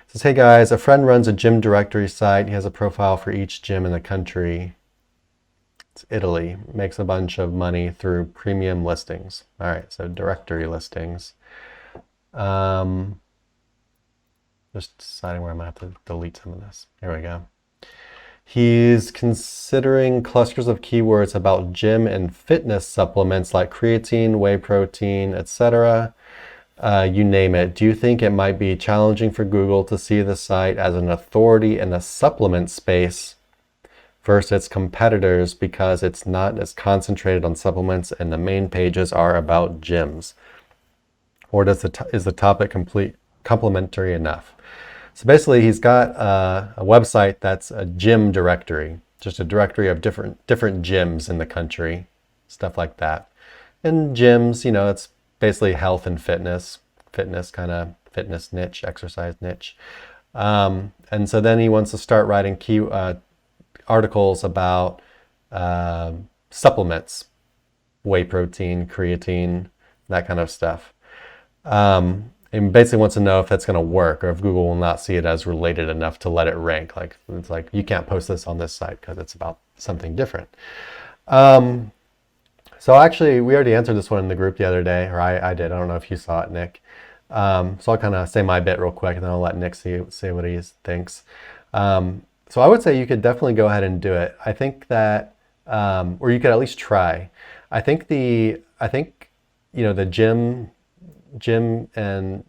says, hey guys, a friend runs a gym directory site. He has a profile for each gym in the country. It's Italy. Makes a bunch of money through premium listings. All right, so directory listings. Just deciding where I'm gonna have to delete some of this. Here we go. He's considering clusters of keywords about gym and fitness supplements like creatine, whey protein, etc. You name it. Do you think it might be challenging for Google to see the site as an authority in the supplement space versus its competitors because it's not as concentrated on supplements and the main pages are about gyms? Or is the topic complementary enough? So basically, he's got a website that's a gym directory, just a directory of different gyms in the country, stuff like that. And gyms, it's basically health and fitness kind of fitness niche, exercise niche. And so then he wants to start writing articles about supplements, whey protein, creatine, that kind of stuff. And basically wants to know if that's going to work or if Google will not see it as related enough to let it rank. Like, it's like, you can't post this on this site because it's about something different. So actually, we already answered this one in the group the other day, or I did. I don't know if you saw it, Nick. So I'll kind of say my bit real quick, and then I'll let Nick say what he thinks. So I would say you could definitely go ahead and do it. I think that, or you could at least try. I think the gym and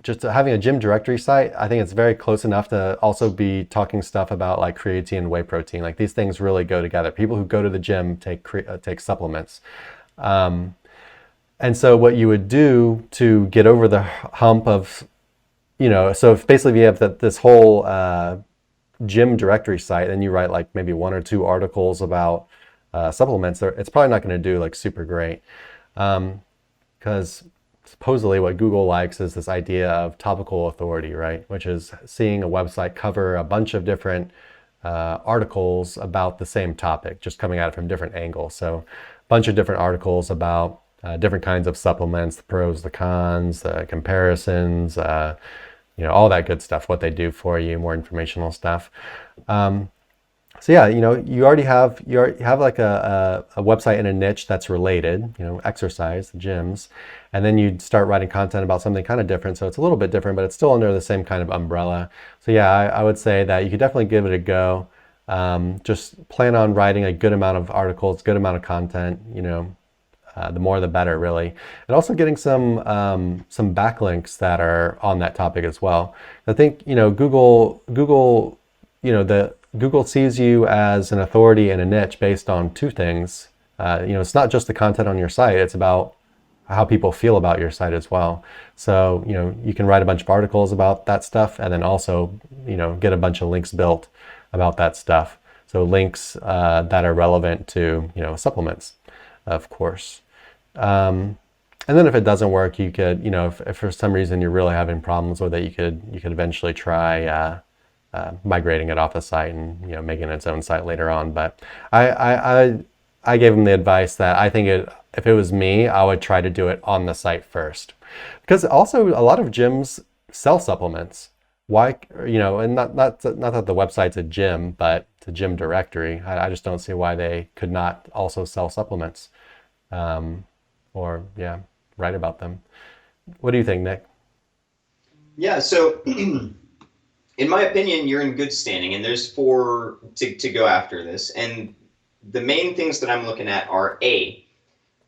just having a gym directory site, I think it's very close enough to also be talking stuff about like creatine and whey protein. Like, these things really go together. People who go to the gym take supplements. And so what you would do to get over the hump of, so if basically you have this whole gym directory site and you write like maybe 1 or 2 articles about supplements, it's probably not going to do like super great. Because supposedly what Google likes is this idea of topical authority, right? Which is seeing a website cover a bunch of different articles about the same topic, just coming at it from different angles. So a bunch of different articles about different kinds of supplements, the pros, the cons, the comparisons, all that good stuff, what they do for you, more informational stuff. So yeah, you already have like a website in a niche that's related, exercise, gyms, and then you start writing content about something kind of different. So it's a little bit different, but it's still under the same kind of umbrella. So yeah, I would say that you could definitely give it a go. Just plan on writing a good amount of articles, good amount of content, the more the better, really. And also getting some backlinks that are on that topic as well. I think, Google, Google sees you as an authority in a niche based on 2 things. It's not just the content on your site, it's about how people feel about your site as well. So, you can write a bunch of articles about that stuff and then also, get a bunch of links built about that stuff. So links that are relevant to, supplements, of course. And then if it doesn't work, you could, if for some reason you're really having problems with it, you could eventually try migrating it off the site and making its own site later on. But I gave him the advice that I think if it was me, I would try to do it on the site first, because also a lot of gyms sell supplements. Why, and not that the website's a gym, but it's a gym directory. I just don't see why they could not also sell supplements, or write about them. What do you think, Nick? Yeah, so in my opinion, you're in good standing, and there's 4 to go after this. And the main things that I'm looking at are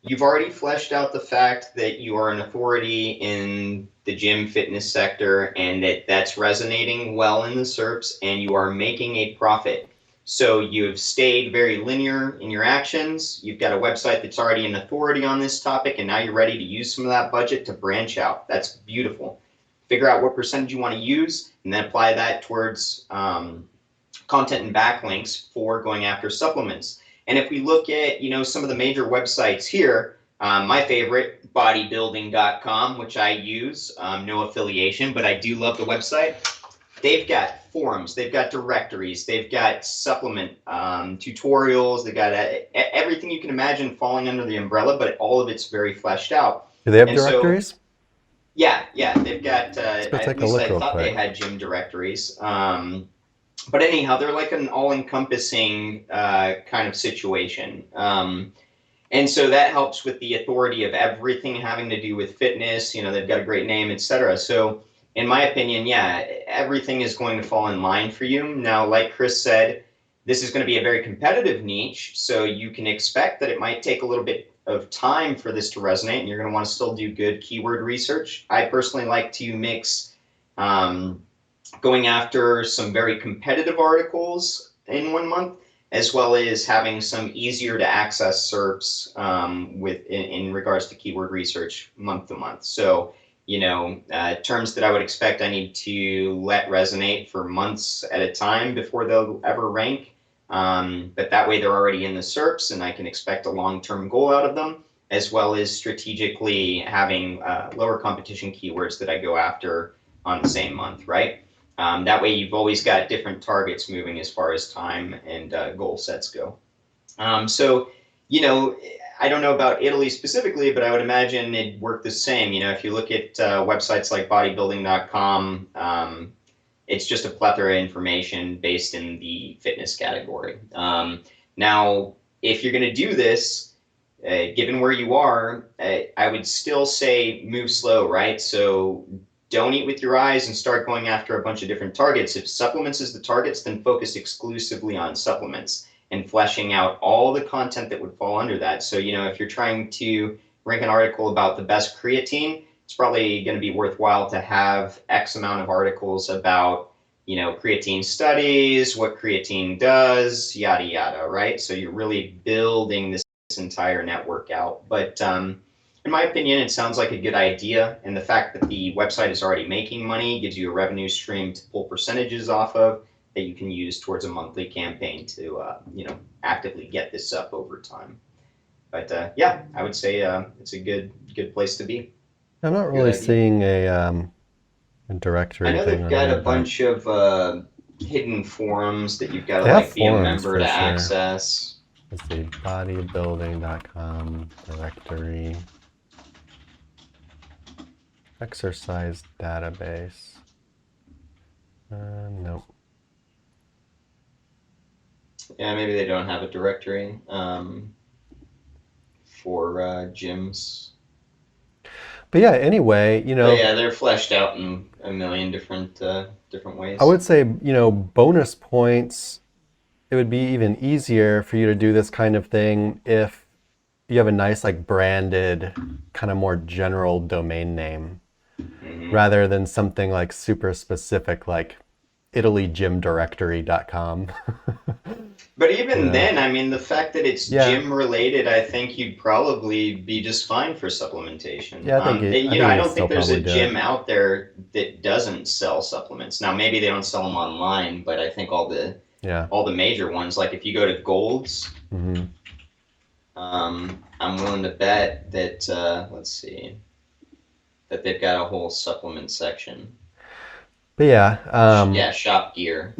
you've already fleshed out the fact that you are an authority in the gym fitness sector and that's resonating well in the SERPs and you are making a profit. So you've stayed very linear in your actions. You've got a website that's already an authority on this topic, and now you're ready to use some of that budget to branch out. That's beautiful. Figure out what percentage you want to use and then apply that towards content and backlinks for going after supplements. And if we look at, some of the major websites here, my favorite, bodybuilding.com, which I use, no affiliation, but I do love the website. They've got forums, they've got directories, they've got supplement tutorials, they've got everything you can imagine falling under the umbrella, but all of it's very fleshed out. Do they have And so directories? Yeah, they've got, Let's go at take a least look I real thought they quick. had gym directories. But anyhow, they're like an all-encompassing kind of situation. And so that helps with the authority of everything having to do with fitness. They've got a great name, etc. So in my opinion, yeah, everything is going to fall in line for you. Now, like Chris said, this is going to be a very competitive niche, so you can expect that it might take a little bit of time for this to resonate, and you're going to want to still do good keyword research. I personally like to mix um, going after some very competitive articles in 1 month, as well as having some easier to access SERPs in regards to keyword research month to month. So, terms that I would expect I need to let resonate for months at a time before they'll ever rank. But that way they're already in the SERPs and I can expect a long-term goal out of them, as well as strategically having lower competition keywords that I go after on the same month, right? That way you've always got different targets moving as far as time and goal sets go. So, I don't know about Italy specifically, but I would imagine it'd work the same. If you look at websites like bodybuilding.com, it's just a plethora of information based in the fitness category. Now, if you're going to do this, given where you are, I would still say move slow, right? So don't eat with your eyes and start going after a bunch of different targets. If supplements is the targets, then focus exclusively on supplements and fleshing out all the content that would fall under that. So, if you're trying to rank an article about the best creatine, it's probably going to be worthwhile to have X amount of articles about, creatine studies, what creatine does, yada, yada, right? So you're really building this entire network out. But in my opinion, it sounds like a good idea. And the fact that the website is already making money gives you a revenue stream to pull percentages off of that you can use towards a monthly campaign to, actively get this up over time. But yeah, I would say it's a good place to be. I'm not Good really idea. seeing a I directory know thing they've on got here, a but bunch of hidden forums that you've got to they have like be a forums member for to sure. access. Let's see, bodybuilding.com directory, exercise database. Nope. Yeah, maybe they don't have a directory for gyms. But yeah, anyway, But yeah, they're fleshed out in a million different ways. I would say, bonus points, it would be even easier for you to do this kind of thing if you have a nice, like, branded, kind of more general domain name rather than something like super specific, like ItalyGymDirectory.com. But even Yeah. then, I mean, the fact that it's Yeah. gym related, I think you'd probably be just fine for supplementation. Yeah, I think I you don't still think there's probably a do it. gym out there that doesn't sell supplements. Now, maybe they don't sell them online, but I think Yeah. all the major ones, like if you go to Gold's, hmm I'm willing to bet that let's see, that they've got a whole supplement section. But yeah, Yeah, Shop Gear,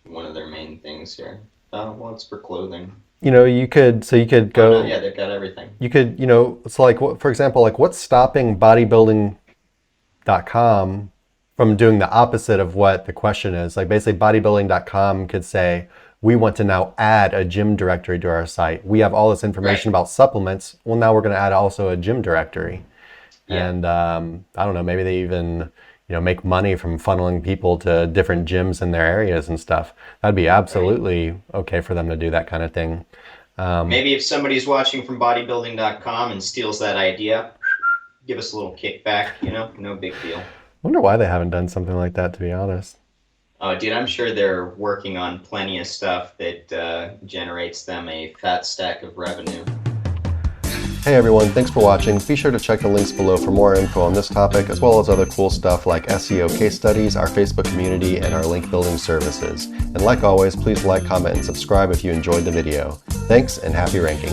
one of their main things here. Oh, well, it's for clothing. you could Oh no, go, yeah, they've got everything. you could, it's like, for example, like what's stopping bodybuilding.com from doing the opposite of what the question is? Like basically bodybuilding.com could say, we want to now add a gym directory to our site. We have all this information Right. about supplements. Well, now we're going to add also a gym directory. Yeah. And I don't know, maybe they even, make money from funneling people to different gyms in their areas and stuff. That'd be Right. absolutely okay for them to do that kind of thing. Maybe if somebody's watching from bodybuilding.com and steals that idea, give us a little kickback, no big deal. Wonder why they haven't done something like that, to be honest. Oh, dude, I'm sure they're working on plenty of stuff that generates them a fat stack of revenue. Hey everyone, thanks for watching. Be sure to check the links below for more info on this topic, as well as other cool stuff like SEO case studies, our Facebook community, and our link building services. And like always, please like, comment, and subscribe if you enjoyed the video. Thanks, and happy ranking.